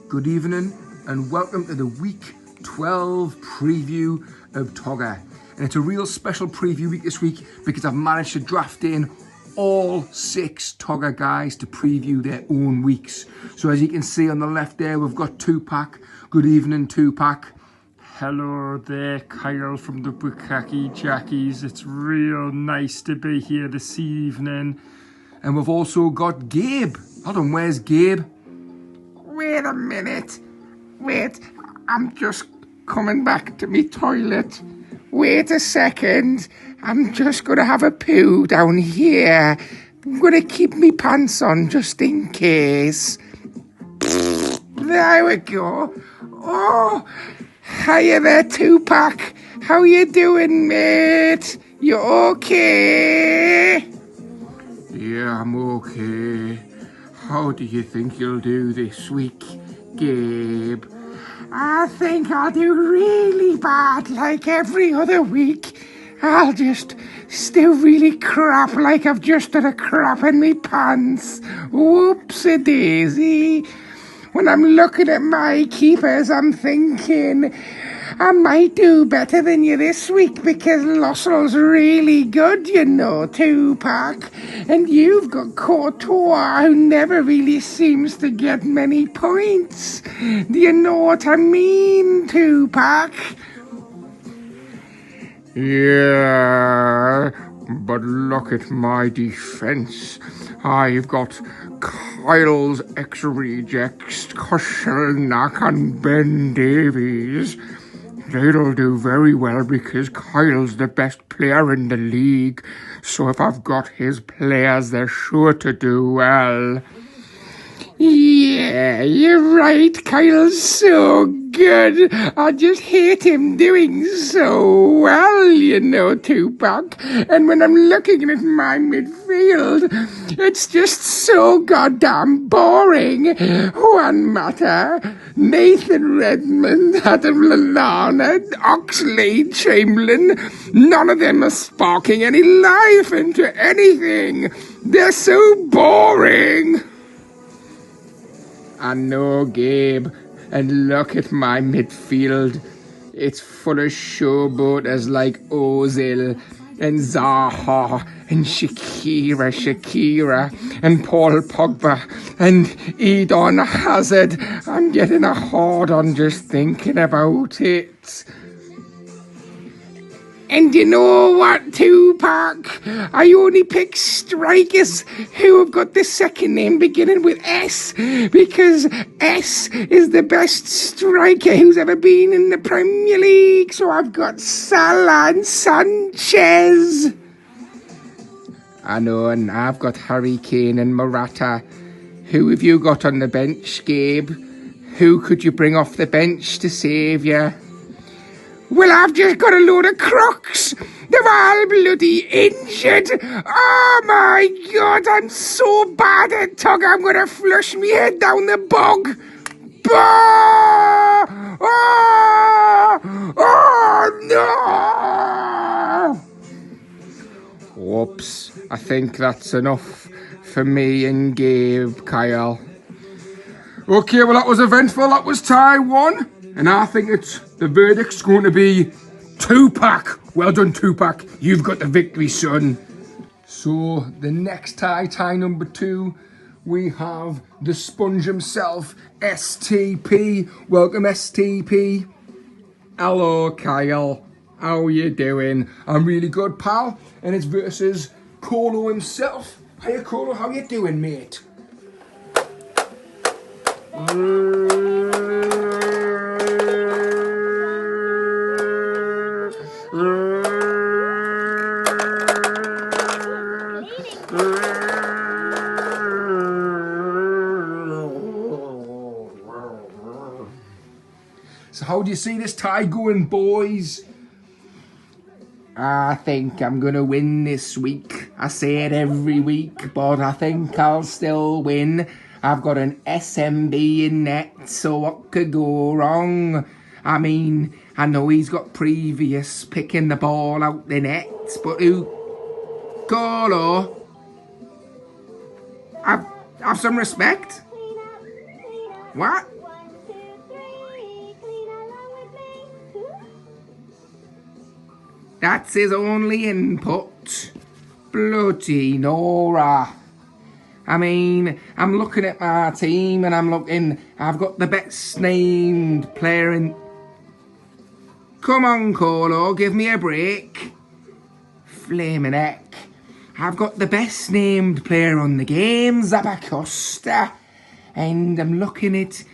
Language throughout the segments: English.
Good evening and welcome to the week 12 preview of Togger. And it's a real special preview week this week because I've managed to draft in all 6 Togger guys to preview their own weeks. So as you can see on the left there, we've got Tupac. Good evening, Tupac. Hello there, Kyle from the Bukkake Jackies. It's real nice to be here this evening. And we've also got Gabe. Hold on, where's Gabe? Wait a minute. Wait, I'm just coming back to me toilet. Wait a second. I'm just going to have a poo down here. I'm going to keep me pants on just in case. There we go. Oh, hiya there, Tupac. How you doing, mate? You okay? Yeah, I'm okay. How do you think you'll do this week, Gabe? I think I'll do really bad like every other week. I'll just still really crap like I've just done a crap in me pants. Whoopsie daisy. When I'm looking at my keepers, I'm thinking I might do better than you this week because Lossell's really good, you know, Tupac. And you've got Courtois, who never really seems to get many points. Do you know what I mean, Tupac? Yeah, but look at my defense. I've got Kyle's ex-rejects, Koscielnak and Ben Davies. They'll do very well because Kyle's the best player in the league. So if I've got his players, they're sure to do well. Yeah, you're right. Kyle's so good. I just hate him doing so well, you know, Tupac. And when I'm looking at my midfield, it's just so goddamn boring. Juan Mata, Nathan Redmond, Adam Lallana, Oxlade Chamberlain. None of them are sparking any life into anything. They're so boring. I know, Gabe, and look at my midfield. It's full of showboaters like Ozil and Zaha and Shakira and Paul Pogba and Eden Hazard. I'm getting a hard on just thinking about it. And you know what, Tupac? I only pick strikers who have got the second name beginning with S, because S is the best striker who's ever been in the Premier League. So I've got Salah and Sanchez. I know, and I've got Harry Kane and Morata. Who have you got on the bench, Gabe? Who could you bring off the bench to save you? Well, I've just got a load of crooks. They're all bloody injured. Oh my God, I'm so bad at tug. I'm going to flush me head down the bog. Bah! Oh! Oh no! Whoops, I think that's enough for me and Gabe, Kyle. Okay, well that was eventful. That was tie 1. And I think the verdict's going to be Tupac. Well done, Tupac. You've got the victory, son. So the next tie number 2, we have the sponge himself, STP. Welcome, STP. Hello, Kyle. How you doing? I'm really good, pal. And it's versus Colo himself. Hiya, Colo. How you doing, mate? So how do you see this tie going, boys? I think I'm going to win this week. I say it every week, but I think I'll still win. I've got an SMB in net, so what could go wrong? I mean, I know he's got previous picking the ball out the net, but who? Colo, have some respect. What? That's his only input. Bloody Nora. I mean, I'm looking at my team and I've got the best named player in... Come on, Colo, give me a break. Flaming heck. I've got the best named player on the game, Zappacosta. And I'm looking at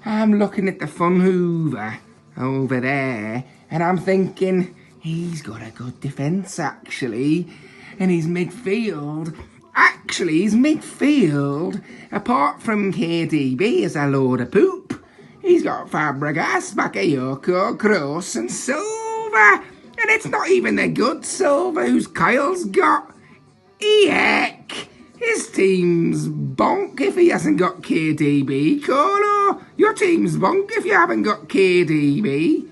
the Fun Hoover over there. And I'm thinking, he's got a good defence, actually. And his midfield... Actually, his midfield, apart from KDB, is a load of poop. He's got Fabregas, Bakayoko, Kroos and Silva. And it's not even the good Silva who's Kyle's got. Heck, his team's bonk if he hasn't got KDB. Colo, your team's bonk if you haven't got KDB.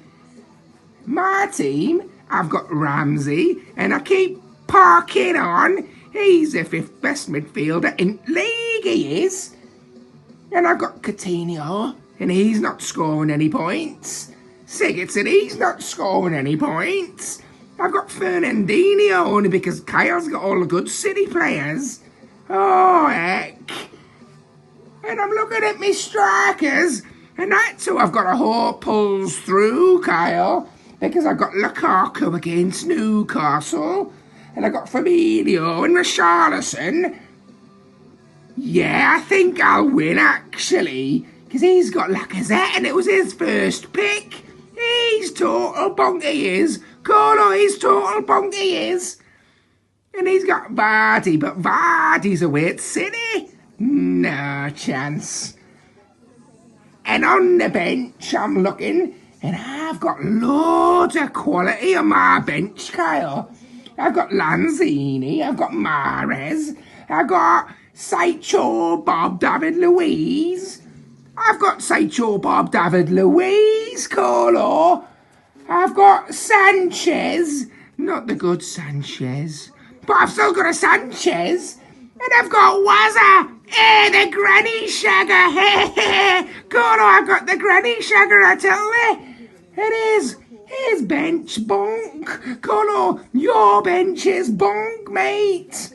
My team, I've got Ramsey, and I keep parking on. He's the 5th best midfielder in league, he is. And I've got Coutinho, and he's not scoring any points. Sigurdsson, he's not scoring any points. I've got Fernandinho, only because Kyle's got all the good City players. Oh, heck. And I'm looking at me strikers, and that's who I've got to hope pulls through, Kyle. Because I've got Lukaku against Newcastle. And I got Fabinho and Richarlison. Yeah, I think I'll win, actually. Because he's got Lacazette and it was his first pick. He's total bonk, he is. Colo, he's total bonk, he is. And he's got Vardy, but Vardy's away at City. No chance. And on the bench, I'm looking, and I've got loads of quality on my bench, Kyle. I've got Lanzini, I've got Mahrez, I've got Saicho, Bob, David, Luiz. I've got Saicho, Bob, David, Luiz, Colo. I've got Sanchez, not the good Sanchez, but I've still got a Sanchez. And I've got Wazza, the granny shagger, Colo, I've got the granny shagger, I tell you. It is. His bench bonk. Colo, your bench is bonk, mate.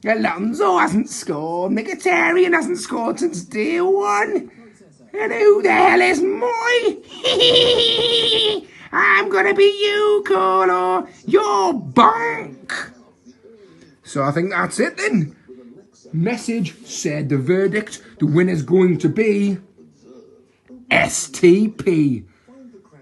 Alonso hasn't scored. Mkhitaryan hasn't scored since day one. And who the hell is Moy? I'm gonna be you, Colo. You're bonk. So I think that's it then. Message said the verdict. The winner's going to be STP.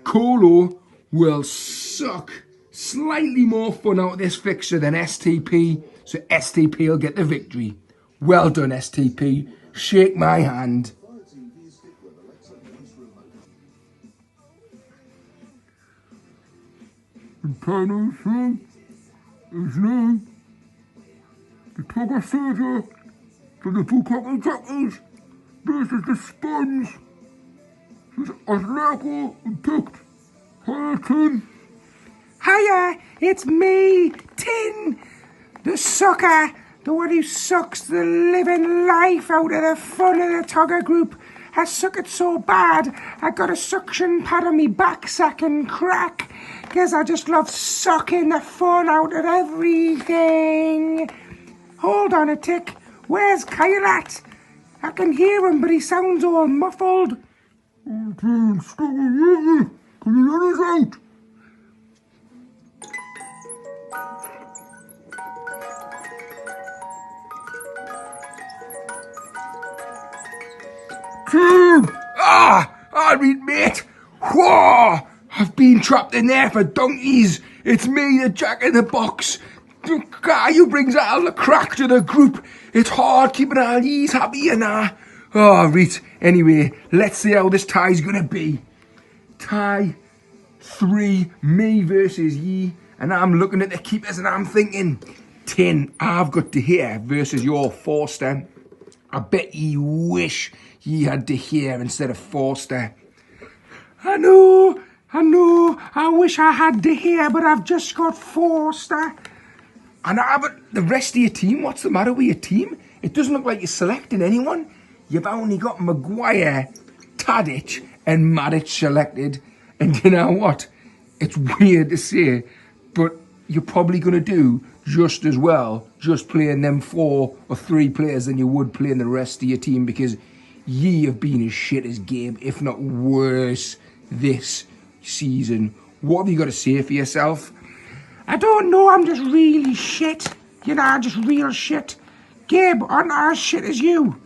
Colo will suck slightly more fun out of this fixture than STP, so STP will get the victory. Well done, STP. Shake my hand. The final show is now the Tugger Soldier to the Bukkake Jackies versus the Spons. Who's Atletico and picked Tin. Hiya, it's me, Tin, the sucker, the one who sucks the living life out of the fun of the Tugger group. I suck it so bad, I got a suction pad on me back sack and crack, because I just love sucking the fun out of everything. Hold on a tick, where's Kyle at? I can hear him, but he sounds all muffled. Tin, stop it, can you let us out? Tin! I mean, mate. Whoa! I've been trapped in there for donkeys. It's me, the Jack in the Box. The guy who brings all the crack to the group. It's hard keeping all these happy and Oh, right. Anyway, let's see how this tie's gonna be. Tie 3, me versus ye. And I'm looking at the keepers and I'm thinking, Tin, I've got De Gea versus your Forster. I bet ye wish ye had De Gea instead of Forster. I know, I wish I had De Gea, but I've just got Forster. And but the rest of your team, what's the matter with your team? It doesn't look like you're selecting anyone. You've only got Maguire, Tadic and Matic selected. And you know what? It's weird to say, but you're probably going to do just as well just playing them 4 or 3 players than you would playing the rest of your team, because ye have been as shit as Gabe, if not worse, this season. What have you got to say for yourself? I don't know, I'm just really shit. You know, just real shit. Gabe, aren't I as shit as you?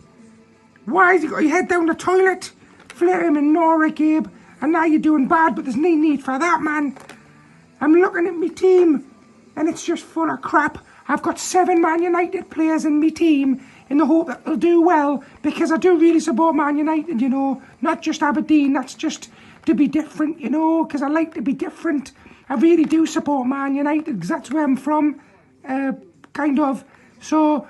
Why has you got your head down the toilet? Flaming Nora, Gabe. And now you're doing bad, but there's no need for that, man. I'm looking at my team, and it's just full of crap. I've got 7 Man United players in my team in the hope that they'll do well, because I do really support Man United, you know. Not just Aberdeen, that's just to be different, you know, because I like to be different. I really do support Man United, because that's where I'm from, kind of. So,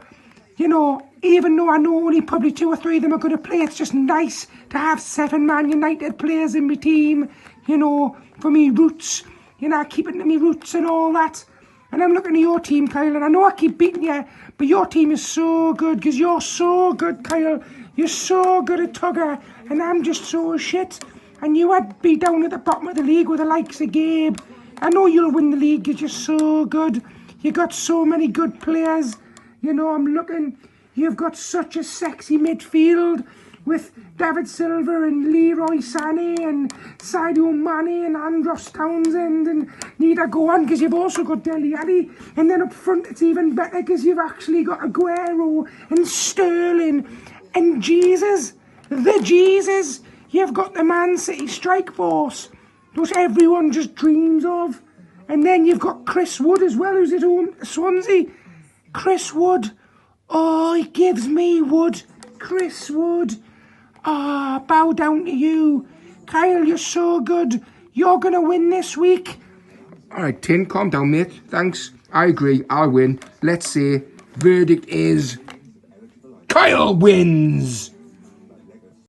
you know, even though I know only probably 2 or 3 of them are going to play, it's just nice to have 7 Man United players in my team, you know, for me roots, you know, keeping to me roots and all that. And I'm looking at your team, Kyle, and I know I keep beating you, but your team is so good, because you're so good, Kyle. You're so good at Tugger, and I'm just so shit. And you would be down at the bottom of the league with the likes of Gabe. I know you'll win the league, because you're so good. You got so many good players. You know, I'm looking, you've got such a sexy midfield with David Silva and Leroy Sané and Sadio Mane and Andros Townsend, and need I go on, because you've also got Dele Alli. And then up front it's even better, because you've actually got Aguero and Sterling and Jesus, the Jesus. You've got the Man City strike force, which everyone just dreams of. And then you've got Chris Wood as well, who's at home, Swansea. Chris Wood, oh, he gives me Wood. Chris Wood, ah, bow down to you. Kyle, you're so good. You're going to win this week. All right, Tin, calm down, mate. Thanks. I agree, I'll win. Let's say verdict is Kyle wins.